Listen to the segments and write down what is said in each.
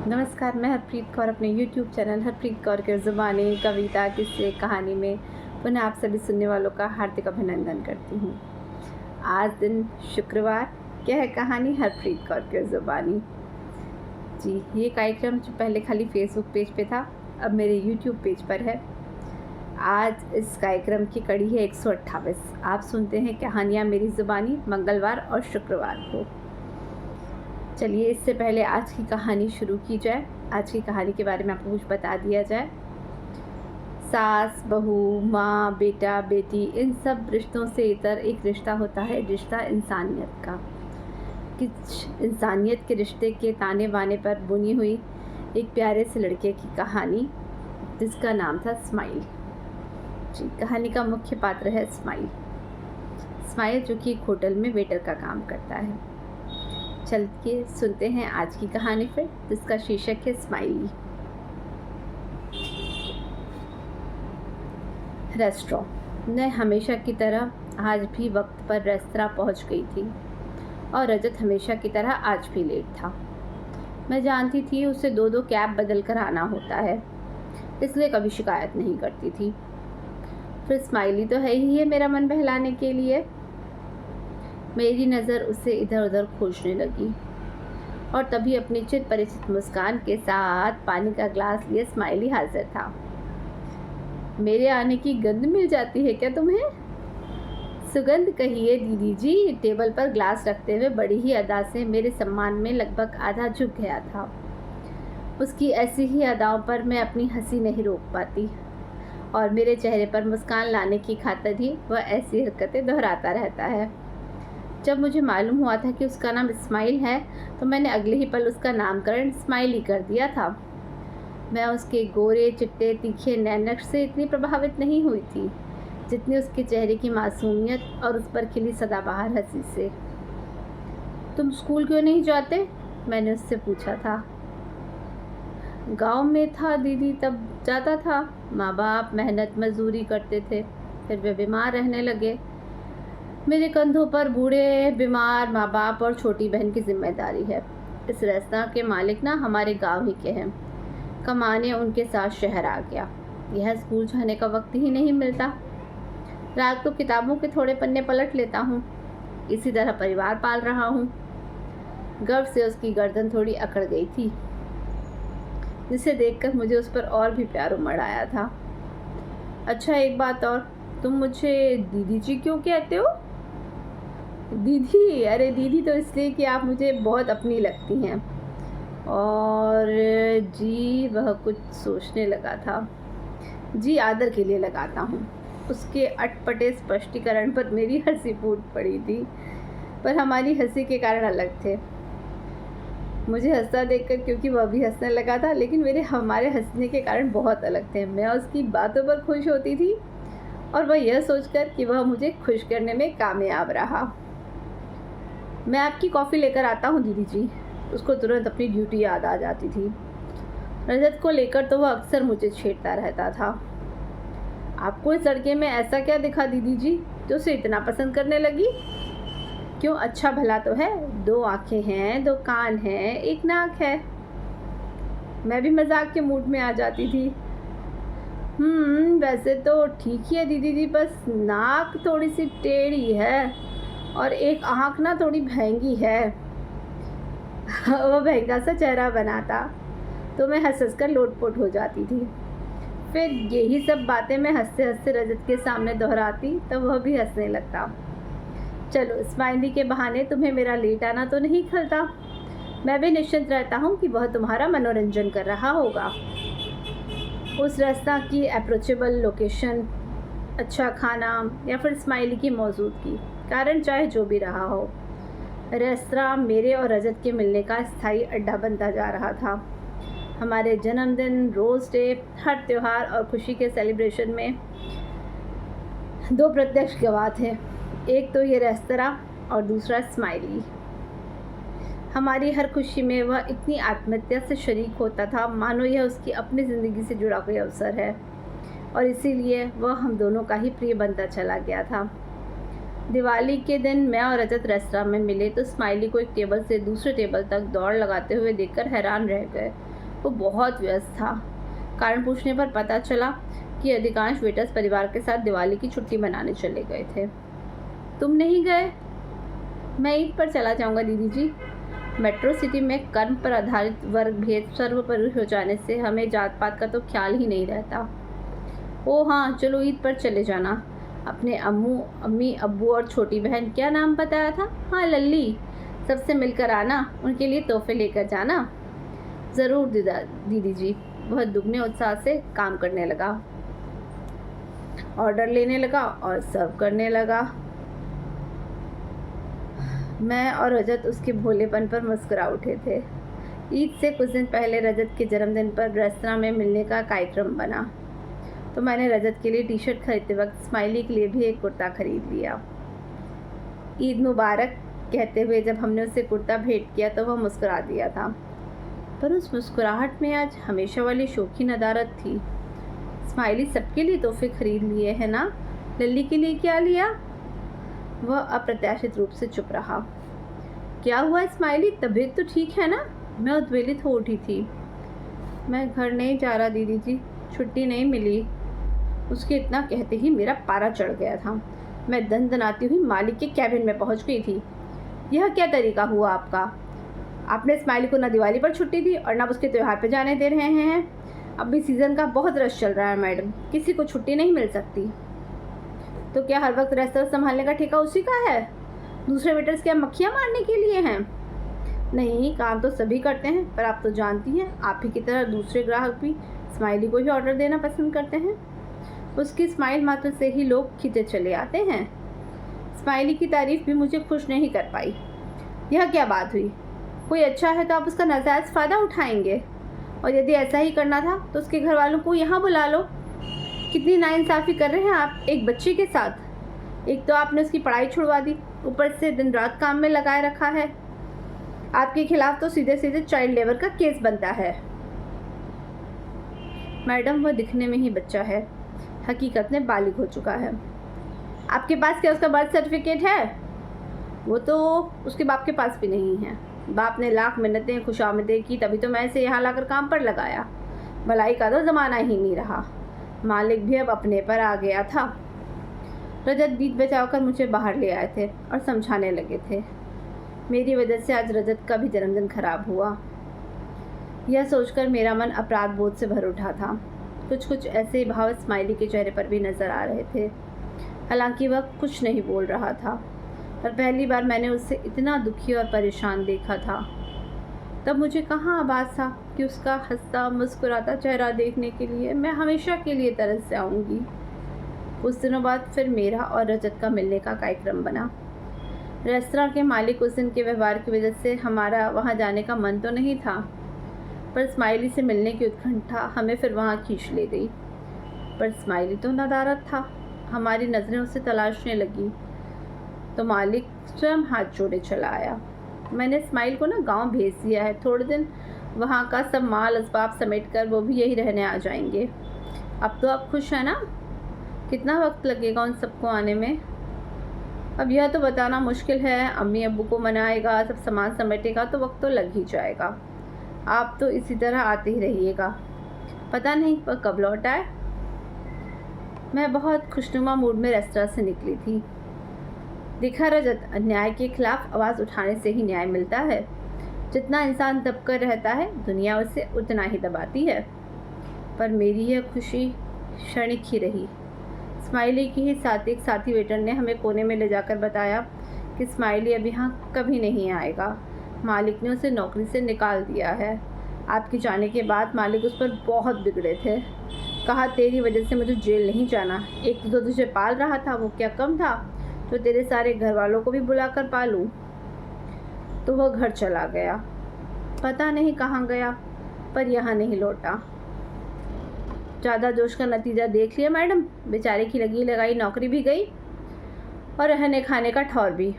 नमस्कार, मैं हरप्रीत कौर अपने YouTube चैनल हरप्रीत कौर के ज़ुबानी, कविता, किस्से, कहानी में पुनः आप सभी सुनने वालों का हार्दिक अभिनंदन करती हूँ। आज दिन शुक्रवार, क्या है कहानी हरप्रीत कौर के ज़ुबानी। जी, ये कार्यक्रम जो पहले खाली फेसबुक पेज पे था, अब मेरे YouTube पेज पर है। आज इस कार्यक्रम की कड़ी है 128। आप सुनते हैं कहानियाँ मेरी ज़ुबानी मंगलवार और शुक्रवार को। चलिए, इससे पहले आज की कहानी शुरू की जाए। आज की कहानी के बारे में आपको कुछ बता दिया जाए। सास, बहू, माँ, बेटा, बेटी, इन सब रिश्तों से इतर एक रिश्ता होता है, रिश्ता इंसानियत का। कुछ इंसानियत के रिश्ते के ताने बाने पर बुनी हुई एक प्यारे से लड़के की कहानी, जिसका नाम था स्माइल। जी, कहानी का मुख्य पात्र है स्माइल। स्माइल जो कि एक होटल में वेटर का काम करता है। चल के सुनते हैं आज की कहानी फिर, जिसका शीर्षक है स्माइली। रेस्टोरेंट। मैं हमेशा की तरह आज भी वक्त पर रेस्तरां पहुंच गई थी और रजत हमेशा की तरह आज भी लेट था। मैं जानती थी उसे दो दो कैब बदल कर आना होता है, इसलिए कभी शिकायत नहीं करती थी। फिर स्माइली तो है ही है मेरा मन बहलाने के लिए। मेरी नज़र उसे इधर उधर खोजने लगी और तभी अपनी चिर परिचित मुस्कान के साथ पानी का ग्लास लिए स्माइली हाजिर था। मेरे आने की गंध मिल जाती है क्या तुम्हें? सुगंध कहिए दीदी जी। टेबल पर ग्लास रखते हुए बड़ी ही अदा से मेरे सम्मान में लगभग आधा झुक गया था। उसकी ऐसी ही अदाओं पर मैं अपनी हंसी नहीं रोक पाती और मेरे चेहरे पर मुस्कान लाने की खातिर ही वह ऐसी हरकतें दोहराता रहता है। जब मुझे मालूम हुआ था कि उसका नाम इस्माइल है, तो मैंने अगले ही पल उसका नामकरण स्माइली कर दिया था। मैं उसके गोरे चिट्टे तीखे नैनक से इतनी प्रभावित नहीं हुई थी जितनी उसके चेहरे की मासूमियत और उस पर खिली सदाबहार हंसी से। तुम स्कूल क्यों नहीं जाते? मैंने उससे पूछा था। गांव में था दीदी, तब जाता था। माँ बाप मेहनत मजदूरी करते थे, फिर वे बीमार रहने लगे। मेरे कंधों पर बूढ़े बीमार माँ बाप और छोटी बहन की जिम्मेदारी है। इस रेस्तरां के मालिक ना हमारे गांव ही के हैं। कमाने उनके साथ शहर आ गया। यह स्कूल जाने का वक्त ही नहीं मिलता। रात को किताबों के थोड़े पन्ने पलट लेता हूँ। इसी तरह परिवार पाल रहा हूँ। गर्व से उसकी गर्दन थोड़ी अकड़ गई थी, जिसे देखकर मुझे उस पर और भी प्यार उमड़ आया था। अच्छा, एक बात और, तुम मुझे दीदी जी क्यों कहते हो? दीदी? अरे दीदी तो इसलिए कि आप मुझे बहुत अपनी लगती हैं। और जी, वह कुछ सोचने लगा था। जी, आदर के लिए लगाता हूँ। उसके अटपटे स्पष्टीकरण पर मेरी हंसी फूट पड़ी थी, पर हमारी हंसी के कारण अलग थे। मुझे हंसता देखकर क्योंकि वह भी हंसने लगा था, लेकिन हमारे हंसने के कारण बहुत अलग थे। मैं उसकी बातों पर खुश होती थी और वह यह सोचकर कि वह मुझे खुश करने में कामयाब रहा। मैं आपकी कॉफ़ी लेकर आता हूँ दीदी जी। उसको तुरंत अपनी ड्यूटी याद आ जाती थी। रजत को लेकर तो वह अक्सर मुझे छेड़ता रहता था। आपको इस लड़के में ऐसा क्या दिखा दीदी जी जो उसे इतना पसंद करने लगी? क्यों, अच्छा भला तो है। 2 आँखें हैं, 2 कान हैं, 1 नाक है। मैं भी मजाक के मूड में आ जाती थी। वैसे तो ठीक ही है दीदी जी, बस नाक थोड़ी सी टेढ़ी है और एक आँख ना थोड़ी भैंगी है। वह भैंगा सा चेहरा बनाता तो मैं हंस कर लोटपोट हो जाती थी। फिर यही सब बातें मैं हंसते हंसते रजत के सामने दोहराती, तब वह भी हंसने लगता। चलो, स्माइली के बहाने तुम्हें मेरा लेट आना तो नहीं खलता। मैं भी निश्चिंत रहता हूँ कि वह तुम्हारा मनोरंजन कर रहा होगा। उस रास्ता की अप्रोचेबल लोकेशन, अच्छा खाना या फिर स्माइली की मौजूदगी, कारण चाहे जो भी रहा हो, रेस्तरां मेरे और रजत के मिलने का स्थायी अड्डा बनता जा रहा था। हमारे जन्मदिन, रोज़ डे, हर त्यौहार और खुशी के सेलिब्रेशन में 2 प्रत्यक्ष गवाह थे। एक तो ये रेस्तरां और दूसरा स्माइली। हमारी हर खुशी में वह इतनी आत्मीयता से शरीक होता था मानो यह उसकी अपनी ज़िंदगी से जुड़ा कोई अवसर है, और इसीलिए वह हम दोनों का ही प्रिय बनता चला गया था। दिवाली के दिन मैं और रजत रेस्तरां में मिले तो स्माइली को एक टेबल से दूसरे टेबल तक दौड़ लगाते हुए देखकर हैरान रह गए वो बहुत व्यस्त था। कारण पूछने पर पता चला कि अधिकांश वेटर्स परिवार के साथ दिवाली की छुट्टी मनाने चले गए थे। तुम नहीं गए? मैं ईद पर चला जाऊंगा दीदी जी। मेट्रो सिटी में कर्म पर आधारित वर्ग भेद सर्वोपरि हो जाने से हमें जात पात का तो ख्याल ही नहीं रहता। ओ हाँ, चलो ईद पर चले जाना। अपने अम्मी अब्बू और छोटी बहन, क्या नाम बताया था? हाँ, लल्ली। सबसे मिलकर आना, उनके लिए तोहफे लेकर जाना। ज़रूर दीदी जी। वह दुगने उत्साह से काम करने लगा, ऑर्डर लेने लगा और सर्व करने लगा। मैं और रजत उसके भोलेपन पर मुस्कुरा उठे थे। ईद से कुछ दिन पहले रजत के जन्मदिन पर रेस्तरां में मिलने का कार्यक्रम बना, तो मैंने रजत के लिए टी शर्ट खरीदते वक्त स्माइली के लिए भी एक कुर्ता खरीद लिया। ईद मुबारक कहते हुए जब हमने उसे कुर्ता भेंट किया तो वह मुस्कुरा दिया था, पर उस मुस्कुराहट में आज हमेशा वाली शौकीन अदारत थी। स्माइली सबके लिए तोहफे खरीद लिए हैं ना, लल्ली के लिए क्या लिया? वह अप्रत्याशित रूप से चुप रहा। क्या हुआ स्माइली, तबीयत तो ठीक है ना? मैं उद्वेलित हो उठी थी। मैं घर नहीं जा रहा दीदी जी, छुट्टी नहीं मिली। उसके इतना कहते ही मेरा पारा चढ़ गया था। मैं दनदनाती हुई मालिक के कैबिन में पहुंच गई थी। यह क्या तरीका हुआ आपका? आपने स्माइली को ना दिवाली पर छुट्टी दी और ना उसके त्यौहार पर जाने दे रहे हैं। अब भी सीज़न का बहुत रश चल रहा है मैडम, किसी को छुट्टी नहीं मिल सकती। तो क्या हर वक्त रेस्तरां संभालने का ठेका उसी का है? दूसरे वेटर्स क्या मक्खियाँ मारने के लिए हैं? नहीं, काम तो सभी करते हैं, पर आप तो जानती हैं आप ही की तरह दूसरे ग्राहक भी स्माइली को ही ऑर्डर देना पसंद करते हैं। उसकी स्माइल मात्र से ही लोग खींचे चले आते हैं। स्माइली की तारीफ भी मुझे खुश नहीं कर पाई। यह क्या बात हुई? कोई अच्छा है तो आप उसका नाजायज़ फ़ायदा उठाएंगे, और यदि ऐसा ही करना था तो उसके घर वालों को यहाँ बुला लो। कितनी नाइंसाफ़ी कर रहे हैं आप एक बच्चे के साथ। एक तो आपने उसकी पढ़ाई छुड़वा दी, ऊपर से दिन रात काम में लगाए रखा है। आपके खिलाफ तो सीधे सीधे चाइल्ड लेबर का केस बनता है। मैडम, वह दिखने में ही बच्चा है, हकीकत में बालिग हो चुका है। आपके पास क्या उसका बर्थ सर्टिफिकेट है? वो तो उसके बाप के पास भी नहीं है। बाप ने लाख मिन्नतें खुशामदें की, तभी तो मैं इसे यहाँ लाकर काम पर लगाया। भलाई का तो ज़माना ही नहीं रहा। मालिक भी अब अपने पर आ गया था। रजत बीच बचाव कर मुझे बाहर ले आए थे और समझाने लगे थे। मेरी वजह से आज रजत का भी जन्मदिन खराब हुआ। यह सोचकर मेरा मन अपराध बोध से भर उठा था। कुछ कुछ ऐसे भाव स्माइली के चेहरे पर भी नज़र आ रहे थे। हालांकि वह कुछ नहीं बोल रहा था, पर पहली बार मैंने उसे इतना दुखी और परेशान देखा था। तब मुझे कहाँ आभास था कि उसका हंसता मुस्कुराता चेहरा देखने के लिए मैं हमेशा के लिए तरस जाऊंगी। कुछ दिनों बाद फिर मेरा और रजत का मिलने का कार्यक्रम बना। रेस्तरां के मालिक उस दिन के व्यवहार की वजह से हमारा वहाँ जाने का मन तो नहीं था, पर स्माइली से मिलने की उत्कंठा हमें फिर वहाँ खींच ले गई। पर स्माइली तो नदारद था। हमारी नज़रें उसे तलाशने लगी तो मालिक स्वयं हाथ जोड़े चला आया। मैंने स्माइल को ना गांव भेज दिया है, थोड़े दिन वहाँ का सब माल असबाब समेट कर वो भी यही रहने आ जाएंगे। अब तो आप खुश हैं ना? कितना वक्त लगेगा उन सबको आने में? अब यह तो बताना मुश्किल है। अम्मी अब्बू को मनाएगा, सब सामान समेटेगा तो वक्त तो लग ही जाएगा। आप तो इसी तरह आते ही रहिएगा, पता नहीं वह कब लौट आए। मैं बहुत खुशनुमा मूड में रेस्तरां से निकली थी। दिखा रजत, अन्याय के खिलाफ आवाज़ उठाने से ही न्याय मिलता है। जितना इंसान दब कर रहता है दुनिया उसे उतना ही दबाती है। पर मेरी यह खुशी क्षणिक ही रही। स्माइली की ही साथ एक साथी वेटर ने हमें कोने में ले जाकर बताया कि स्माइली अब यहाँ कभी नहीं आएगा। मालिक ने उसे नौकरी से निकाल दिया है। आपके जाने के बाद मालिक उस पर बहुत बिगड़े थे। कहा, तेरी वजह से मुझे जेल नहीं जाना। एक तो तुझे पाल रहा था, वो क्या कम था तो तेरे सारे घर वालों को भी बुला कर पालूं। तो वह घर चला गया। पता नहीं कहाँ गया, पर यहाँ नहीं लौटा। ज़्यादा जोश का नतीजा देख लिया मैडम। बेचारे की लगी लगाई नौकरी भी गई और रहने खाने का ठौर भी।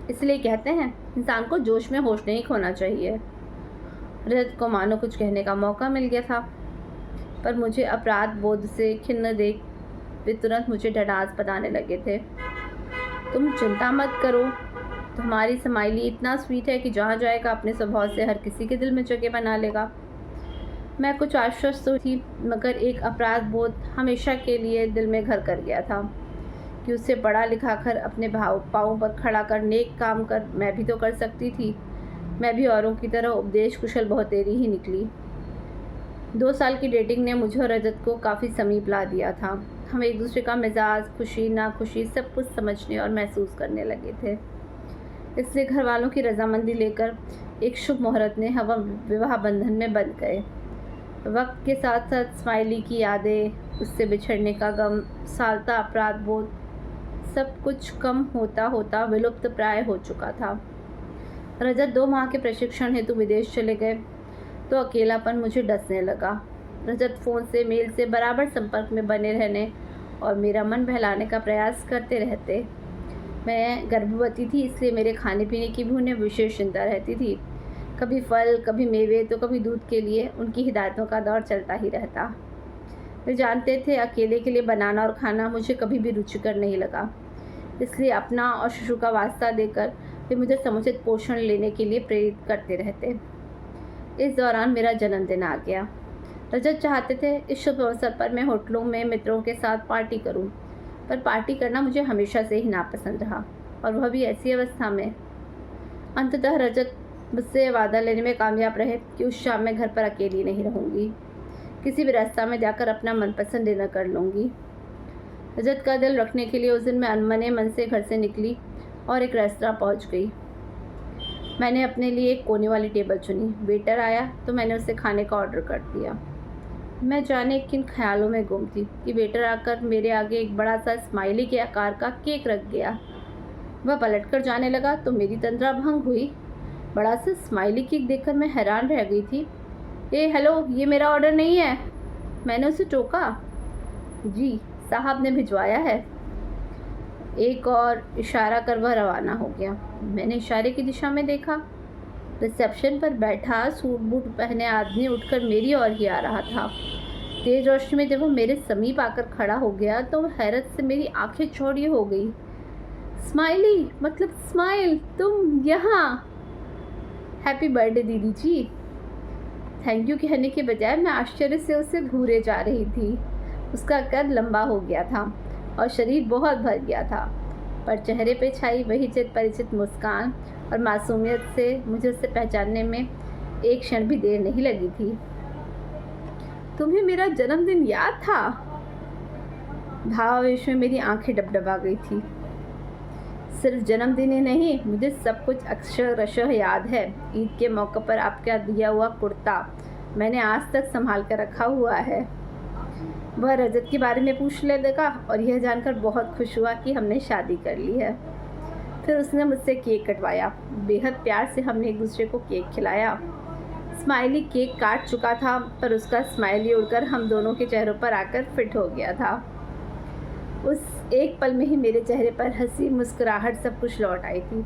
इसलिए कहते हैं इंसान को जोश में होश नहीं खोना चाहिए। रजत को मानो कुछ कहने का मौका मिल गया था, पर मुझे अपराध बोध से खिन्न देख वे तुरंत मुझे ढडास बताने लगे थे। तुम चिंता मत करो, तुम्हारी स्माइली इतना स्वीट है कि जहाँ जाएगा अपने स्वभाव से हर किसी के दिल में जगह बना लेगा। मैं कुछ आश्वस्त तो थी, मगर एक अपराध बोध हमेशा के लिए दिल में घर कर गया था कि उसे पढ़ा लिखा कर अपने पाँव पर खड़ा कर नेक काम कर मैं भी तो कर सकती थी। मैं भी औरों की तरह उपदेश कुशल बहुतेरी ही निकली। 2 साल की डेटिंग ने मुझे और रजत को काफ़ी समीप ला दिया था। हम एक दूसरे का मिजाज, खुशी नाखुशी सब कुछ समझने और महसूस करने लगे थे। इसलिए घर वालों की रजामंदी लेकर एक शुभ मुहूर्त ने हम विवाह बंधन में बंध गए। वक्त के साथ साथ स्माइली की यादें, उससे बिछड़ने का गम, सालता अपराध बोध, सब कुछ कम होता होता विलुप्त प्राय हो चुका था। रजत 2 माह के प्रशिक्षण हेतु विदेश चले गए तो अकेलापन मुझे डसने लगा। रजत फ़ोन से मेल से बराबर संपर्क में बने रहने और मेरा मन बहलाने का प्रयास करते रहते। मैं गर्भवती थी, इसलिए मेरे खाने पीने की भी उन्हें विशेष चिंता रहती थी। कभी फल, कभी मेवे तो कभी दूध के लिए उनकी हिदायतों का दौर चलता ही रहता। वे जानते थे अकेले के लिए बनाना और खाना मुझे कभी भी रुचिकर नहीं लगा, इसलिए अपना और शिशु का वास्ता देकर वे मुझे समुचित पोषण लेने के लिए प्रेरित करते रहते। इस दौरान मेरा जन्मदिन आ गया। रजत चाहते थे इस शुभ अवसर पर मैं होटलों में मित्रों के साथ पार्टी करूं, पर पार्टी करना मुझे हमेशा से ही नापसंद रहा, और वह भी ऐसी अवस्था में। अंततः रजत मुझसे वादा लेने में कामयाब रहे कि उस शाम मैं घर पर अकेली नहीं रहूंगी, किसी भी रास्ता में जाकर अपना मनपसंद डिनर कर लूँगी। रजत का दिल रखने के लिए उस दिन मैं अनमने मन से घर से निकली और एक रेस्तरां पहुंच गई। मैंने अपने लिए एक कोने वाली टेबल चुनी। वेटर आया तो मैंने उसे खाने का ऑर्डर कर दिया। मैं जाने किन ख्यालों में गुम थी कि वेटर आकर मेरे आगे एक बड़ा सा स्माइली के आकार का केक रख गया। वह पलटकर जाने लगा तो मेरी तंद्रा भंग हुई। बड़ा सा स्माइली केक देखकर मैं हैरान रह गई थी। हेलो, ये मेरा ऑर्डर नहीं है। मैंने उसे टोका। जी, साहब ने भिजवाया है। एक और इशारा कर वह रवाना हो गया। मैंने इशारे की दिशा में देखा। रिसेप्शन पर बैठा सूट बूट पहने आदमी उठकर मेरी ओर ही आ रहा था। तेज रोशनी में जब वह मेरे समीप आकर खड़ा हो गया तो हैरत से मेरी आंखें चौड़ी हो गई। स्माइली, मतलब स्माइल, तुम यहाँ? हैप्पी बर्थडे दीदी जी। थैंक यू कहने के बजाय मैं आश्चर्य से उसे घूरे जा रही थी। उसका कद लंबा हो गया था और शरीर बहुत भर गया था, पर चेहरे पे छाई वही चित परिचित मुस्कान और मासूमियत से मुझे उसे पहचानने में एक क्षण भी देर नहीं लगी थी। तुम्हें मेरा जन्मदिन याद था? भावावेश में मेरी आंखें डबडबा गई थी। सिर्फ जन्मदिन ही नहीं, मुझे सब कुछ अक्षरशः याद है। ईद के मौके पर आपका दिया हुआ कुर्ता मैंने आज तक संभाल कर रखा हुआ है। वह रजत के बारे में पूछ ले लगा और यह जानकर बहुत खुश हुआ कि हमने शादी कर ली है। फिर उसने मुझसे केक कटवाया। बेहद प्यार से हमने एक दूसरे को केक खिलाया। स्माइली केक काट चुका था, पर उसका स्माइली उड़कर हम दोनों के चेहरों पर आकर फिट हो गया था। उस एक पल में ही मेरे चेहरे पर हंसी मुस्कुराहट सब कुछ लौट आई थी।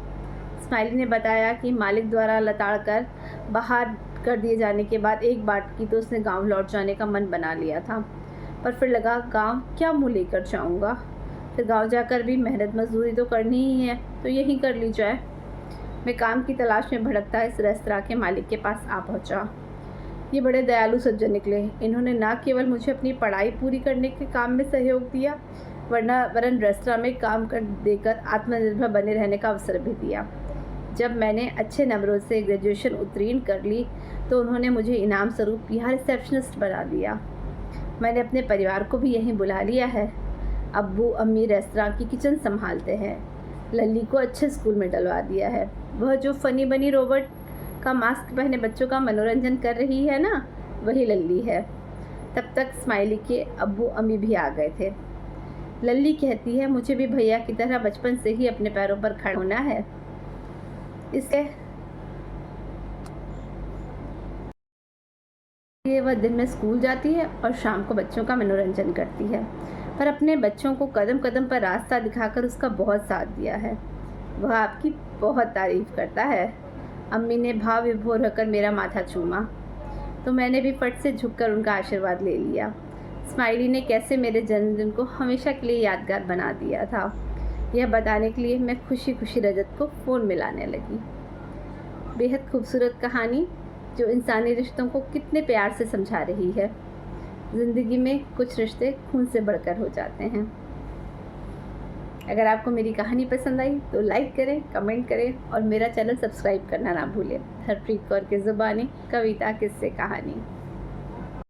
स्माइली ने बताया कि मालिक द्वारा लताड़ कर बाहर कर दिए जाने के बाद एक बात की तो उसने गांव लौट जाने का मन बना लिया था, पर फिर लगा गांव क्या मुँह लेकर जाऊंगा। फिर गांव जाकर भी मेहनत मजदूरी तो करनी ही है, तो यही कर ली जाए। मैं काम की तलाश में भटकता इस रेस्तरां के मालिक के पास आ पहुंचा। ये बड़े दयालु सज्जन निकले। इन्होंने न केवल मुझे अपनी पढ़ाई पूरी करने के काम में सहयोग दिया, वरन रेस्तरां में काम कर देकर आत्मनिर्भर बने रहने का अवसर भी दिया। जब मैंने अच्छे नंबरों से ग्रेजुएशन उत्तीर्ण कर ली तो उन्होंने मुझे इनाम स्वरूप यहाँ रिसेप्शनिस्ट बना दिया। मैंने अपने परिवार को भी यहीं बुला लिया है। अब्बू अम्मी रेस्तरां की किचन संभालते हैं। लल्ली को अच्छे स्कूल में डलवा दिया है। वह जो फनी बनी रोबोट का मास्क पहने बच्चों का मनोरंजन कर रही है ना, वही लल्ली है। तब तक स्माइली के अब्बू अम्मी भी आ गए थे। लल्ली कहती है मुझे भी भैया की तरह बचपन से ही अपने पैरों पर खड़ा होना है। इसलिए वह दिन में स्कूल जाती है और शाम को बच्चों का मनोरंजन करती है, पर अपने बच्चों को कदम कदम पर रास्ता दिखाकर उसका बहुत साथ दिया है। वह आपकी बहुत तारीफ करता है। अम्मी ने भाव विभोर होकर मेरा माथा चूमा तो मैंने भी फट से झुककर उनका आशीर्वाद ले लिया। स्माइली ने कैसे मेरे जन्मदिन को हमेशा के लिए यादगार बना दिया था, यह बताने के लिए मैं खुशी खुशी रजत को फ़ोन मिलाने लगी। बेहद खूबसूरत कहानी जो इंसानी रिश्तों को कितने प्यार से समझा रही है। ज़िंदगी में कुछ रिश्ते खून से बढ़कर हो जाते हैं। अगर आपको मेरी कहानी पसंद आई तो लाइक करें, कमेंट करें और मेरा चैनल सब्सक्राइब करना ना भूलें। हरप्रीत कौर की ज़ुबानी, कविता, किस्से, कहानी।